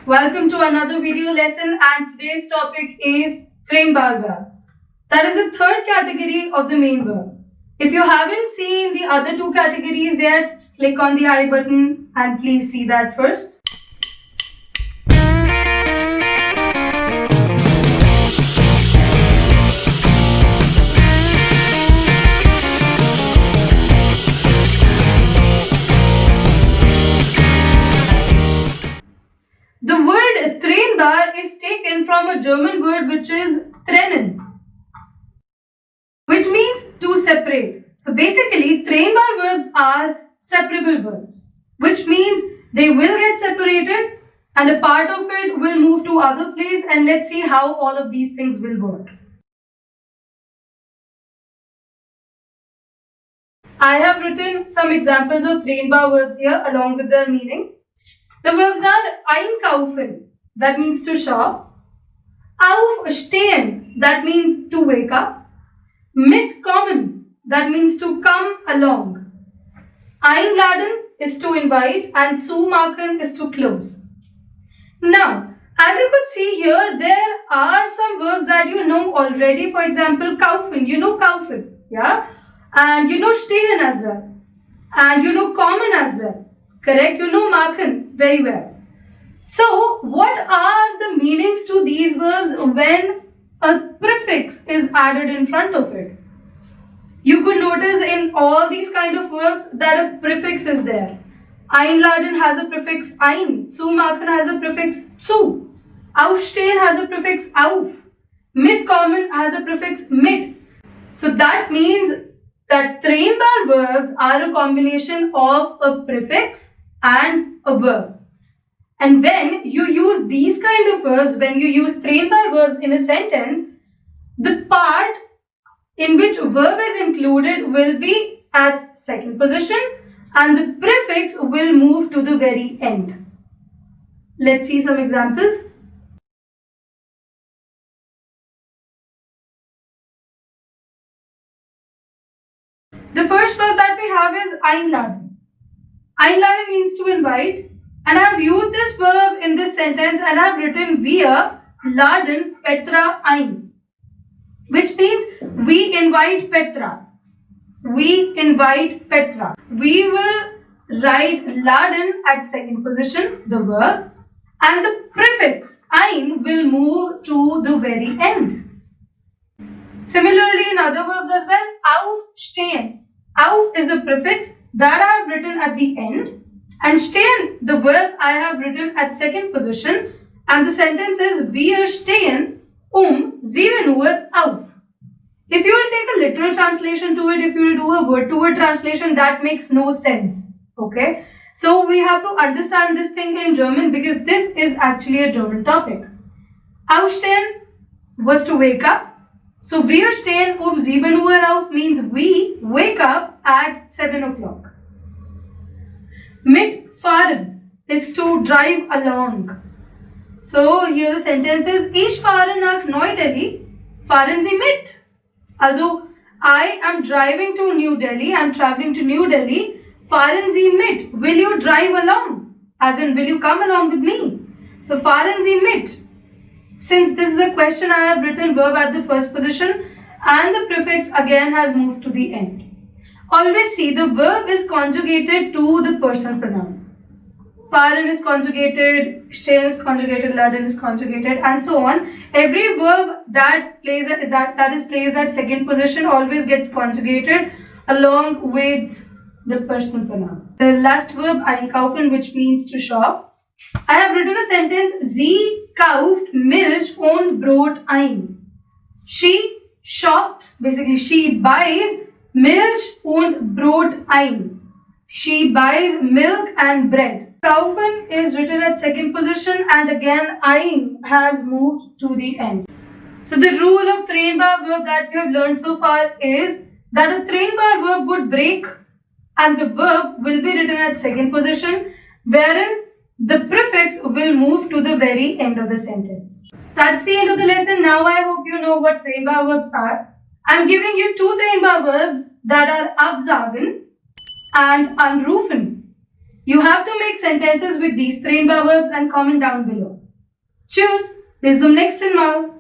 Welcome to another video lesson, and today's topic is Trennbare Verbs. That is the third category of the main verb. If you haven't seen the other two categories yet, click on the I button and please see that first. The word Trennbare is taken from a German word which is trennen, which means to separate. So basically, Trennbare verbs are separable verbs, which means they will get separated and a part of it will move to other place, and let's see how all of these things will work. I have written some examples of Trennbare verbs here along with their meaning. The verbs are einkaufen, that means to shop, aufstehen, that means to wake up, mitkommen, that means to come along, einladen is to invite, and zumachen is to close. Now, as you could see here, there are some verbs that you know already. For example, kaufen, you know kaufen, yeah? And you know stehen as well. And you know kommen as well. Correct? You know machen very well. So, what are the meanings to these verbs when a prefix is added in front of it? You could notice in all these kind of verbs that a prefix is there. Einladen has a prefix ein, zumachen has a prefix zu, aufstehen has a prefix auf, mitkommen has a prefix mit. So that means that Trennbare verbs are a combination of a prefix and a verb. And when you use these kind of verbs, when you use Trennbare verbs in a sentence, the part in which verb is included will be at second position and the prefix will move to the very end. Let's see some examples. The first verb that we have is einladen. Einladen means to invite, and I have used this verb in this sentence and I have written wir laden Petra ein, which means we invite Petra. We invite Petra. We will write laden at second position, the verb, and the prefix ein will move to the very end. Similarly, in other verbs as well, aufstehen. Auf is a prefix that I have written at the end, and stehen, the verb, I have written at second position, and the sentence is wir stehen 7 Uhr auf. If you will take a literal translation to it, if you will do a word-to-word translation, that makes no sense. Okay? So we have to understand this thing in German because this is actually a German topic. Aufstehen was to wake up. So wir stehen 7 Uhr auf means we wake up at 7 o'clock. Mitfahren is to drive along. So here the sentence is Ich fahre nach Neu-Delhi. Fahren Sie mit? Also, I am driving to New Delhi. I am traveling to New Delhi. Fahren Sie mit? Will you drive along? As in, will you come along with me? So, fahren Sie mit? Since this is a question, I have written verb at the first position and the prefix again has moved to the end. Always see the verb is conjugated to the personal pronoun. Fahren is conjugated, stehen is conjugated, laden is conjugated, and so on. Every verb that is placed at second position always gets conjugated along with the personal pronoun. The last verb, einkaufen, which means to shop. I have written a sentence, Sie kauft Milch und Brot ein. She shops, basically she buys Milch und Brot ein. She buys milk and bread. Kaufen is written at second position and again ein has moved to the end. So the rule of Trennbare verb that we have learned so far is that a Trennbare verb would break and the verb will be written at second position, wherein the prefix will move to the very end of the sentence. That's the end of the lesson. Now I hope you know what Trennbare verbs are. I'm giving you two Trennbare verbs that are absagen and anrufen. You have to make sentences with these trennbare verbs and comment down below. Tschüss, bis zum nächsten Mal.